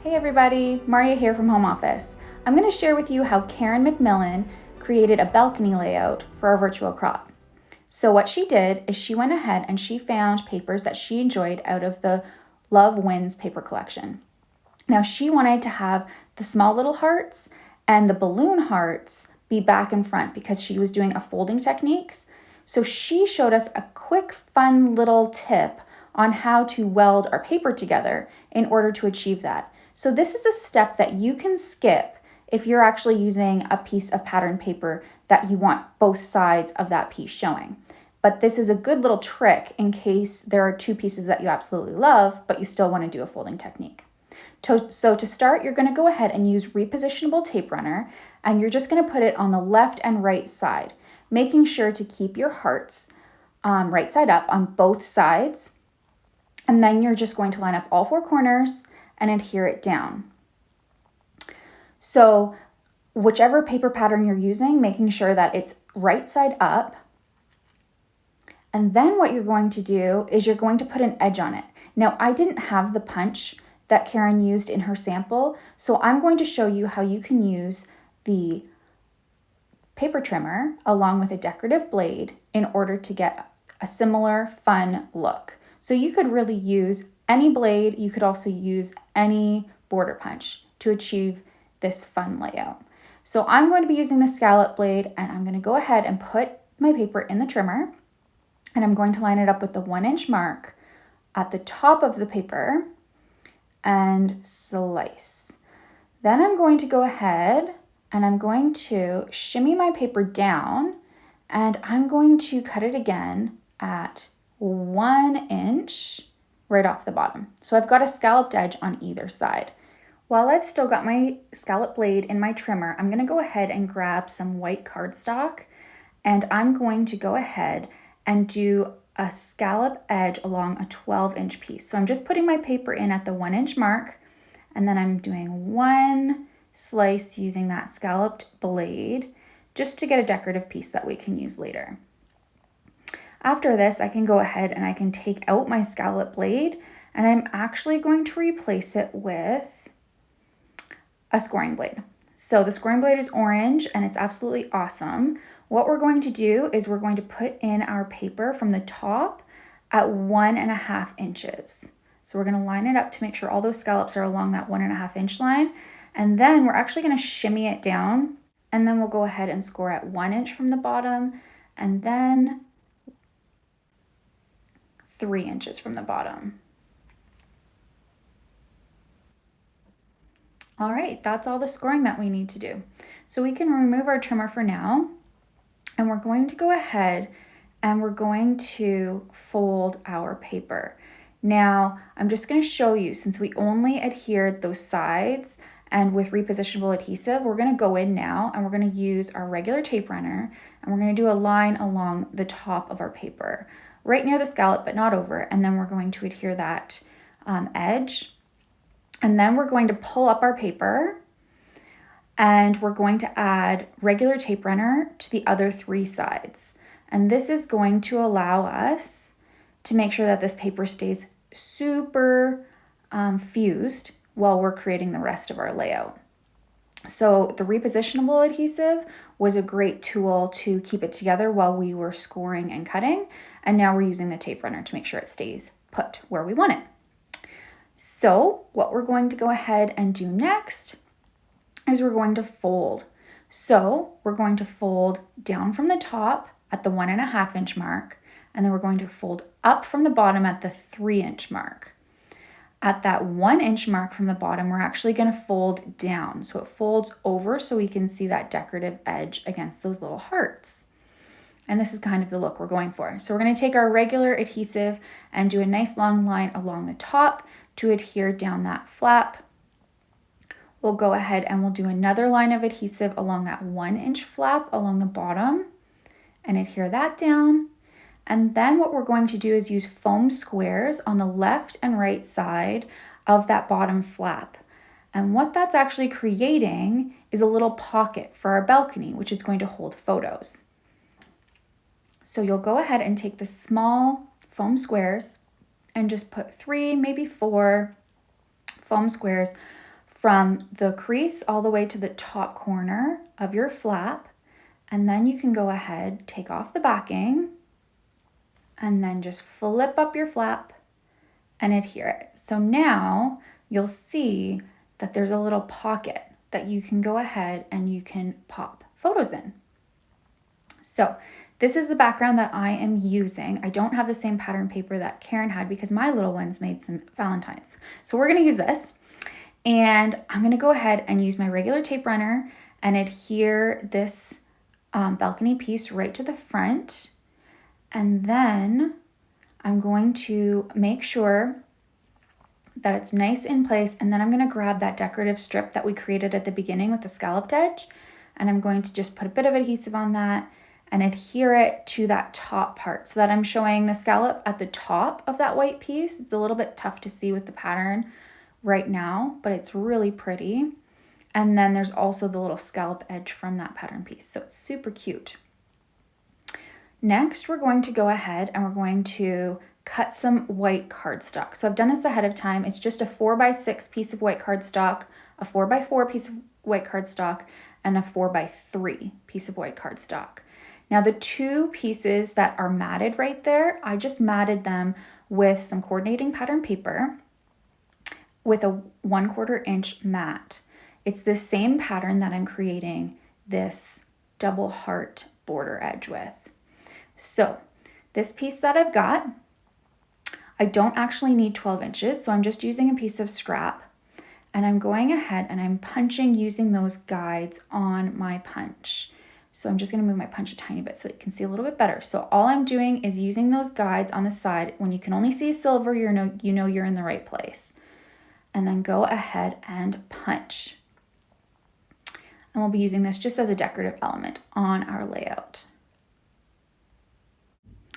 Hey everybody, Maria here from Home Office. I'm going to share with you how Karen McMillan created a balcony layout for our virtual crop. So what she did is she went ahead and she found papers that she enjoyed out of the Love Wins paper collection. Now she wanted to have the small little hearts and the balloon hearts be back and front because she was doing a folding techniques. So she showed us a quick, fun little tip on how to weld our paper together in order to achieve that. So this is a step that you can skip if you're actually using a piece of pattern paper that you want both sides of that piece showing. But this is a good little trick in case there are two pieces that you absolutely love, but you still want to do a folding technique. So to start, you're going to go ahead and use repositionable tape runner, and you're just going to put it on the left and right side, making sure to keep your hearts right side up on both sides. And then you're just going to line up all four corners and adhere it down. So whichever paper pattern you're using, making sure that it's right side up. And then what you're going to do is you're going to put an edge on it. Now, I didn't have the punch that Karen used in her sample, so I'm going to show you how you can use the paper trimmer along with a decorative blade in order to get a similar fun look. So you could really use any blade. You could also use any border punch to achieve this fun layout. So I'm going to be using the scallop blade, and I'm going to go ahead and put my paper in the trimmer, and I'm going to line it up with the 1-inch mark at the top of the paper and slice. Then I'm going to go ahead and I'm going to shimmy my paper down, and I'm going to cut it again at 1 inch right off the bottom. So I've got a scalloped edge on either side. While I've still got my scallop blade in my trimmer, I'm going to go ahead and grab some white cardstock, and I'm going to go ahead and do a scallop edge along a 12-inch piece. So I'm just putting my paper in at the 1-inch mark, and then I'm doing one slice using that scalloped blade just to get a decorative piece that we can use later. After this, I can go ahead and I can take out my scallop blade, and I'm actually going to replace it with a scoring blade. So the scoring blade is orange and it's absolutely awesome. What we're going to do is we're going to put in our paper from the top at 1.5 inches. So we're going to line it up to make sure all those scallops are along that 1.5 inch line. And then we're actually going to shimmy it down, and then we'll go ahead and score at 1 inch from the bottom, and then 3 inches from the bottom. All right, that's all the scoring that we need to do. So we can remove our trimmer for now, and we're going to go ahead and we're going to fold our paper. Now, I'm just going to show you, since we only adhered those sides and with repositionable adhesive, we're going to go in now and we're going to use our regular tape runner, and we're going to do a line along the top of our paper, right near the scallop, but not over. And then we're going to adhere that edge. And then we're going to pull up our paper, and we're going to add regular tape runner to the other 3 sides. And this is going to allow us to make sure that this paper stays super fused while we're creating the rest of our layout. So the repositionable adhesive was a great tool to keep it together while we were scoring and cutting. And now we're using the tape runner to make sure it stays put where we want it. So what we're going to go ahead and do next is we're going to fold. So we're going to fold down from the top at the 1.5 inch mark, and then we're going to fold up from the bottom at the 3 inch mark. At that 1 inch mark from the bottom, we're actually going to fold down. So it folds over so we can see that decorative edge against those little hearts. And this is kind of the look we're going for. So we're going to take our regular adhesive and do a nice long line along the top to adhere down that flap. We'll go ahead and we'll do another line of adhesive along that 1 inch flap along the bottom and adhere that down. And then what we're going to do is use foam squares on the left and right side of that bottom flap. And what that's actually creating is a little pocket for our balcony, which is going to hold photos. So you'll go ahead and take the small foam squares and just put 3, maybe 4 foam squares from the crease all the way to the top corner of your flap. And then you can go ahead, take off the backing, and then just flip up your flap and adhere it. So now you'll see that there's a little pocket that you can go ahead and you can pop photos in. So this is the background that I am using. I don't have the same pattern paper that Karen had because my little ones made some Valentines. So we're gonna use this, and I'm gonna go ahead and use my regular tape runner and adhere this balcony piece right to the front. And then I'm going to make sure that it's nice in place, and then I'm gonna grab that decorative strip that we created at the beginning with the scalloped edge, and I'm going to just put a bit of adhesive on that and adhere it to that top part so that I'm showing the scallop at the top of that white piece. It's a little bit tough to see with the pattern right now, but it's really pretty. And then there's also the little scallop edge from that pattern piece, so it's super cute. Next, we're going to go ahead and we're going to cut some white cardstock. So I've done this ahead of time. It's just a 4x6 piece of white cardstock, a 4x4 piece of white cardstock, and a 4x3 piece of white cardstock. Now the two pieces that are matted right there, I just matted them with some coordinating pattern paper with a 1/4 inch mat. It's the same pattern that I'm creating this double heart border edge with. So this piece that I've got, I don't actually need 12 inches, so I'm just using a piece of scrap, and I'm going ahead and I'm punching using those guides on my punch. So I'm just gonna move my punch a tiny bit so that you can see a little bit better. So all I'm doing is using those guides on the side. When you can only see silver, you know you're in the right place. And then go ahead and punch. And we'll be using this just as a decorative element on our layout.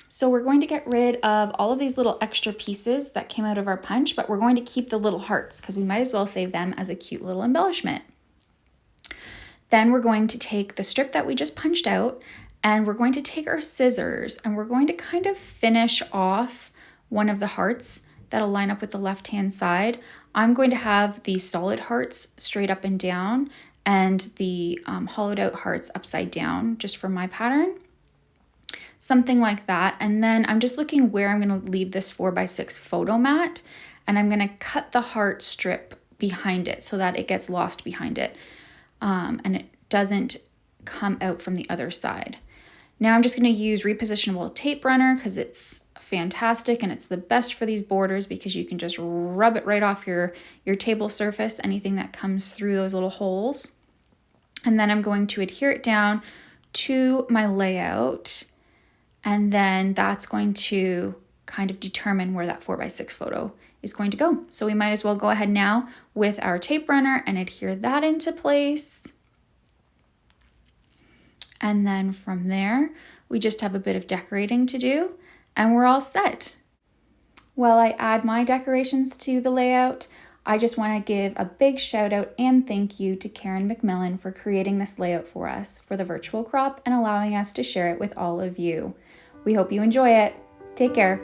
So we're going to get rid of all of these little extra pieces that came out of our punch, but we're going to keep the little hearts because we might as well save them as a cute little embellishment. Then we're going to take the strip that we just punched out, and we're going to take our scissors and we're going to kind of finish off one of the hearts that'll line up with the left-hand side. I'm going to have the solid hearts straight up and down and the hollowed out hearts upside down just for my pattern. Something like that. And then I'm just looking where I'm going to leave this 4x6 photo mat, and I'm going to cut the heart strip behind it so that it gets lost behind it. And it doesn't come out from the other side. Now I'm just going to use repositionable tape runner because it's fantastic and it's the best for these borders because you can just rub it right off your table surface, anything that comes through those little holes. And then I'm going to adhere it down to my layout, and then that's going to kind of determine where that 4x6 photo is going to go. So we might as well go ahead now with our tape runner and adhere that into place. And then from there, we just have a bit of decorating to do and we're all set. While I add my decorations to the layout, I just want to give a big shout out and thank you to Karen McMillan for creating this layout for us for the virtual crop and allowing us to share it with all of you. We hope you enjoy it. Take care.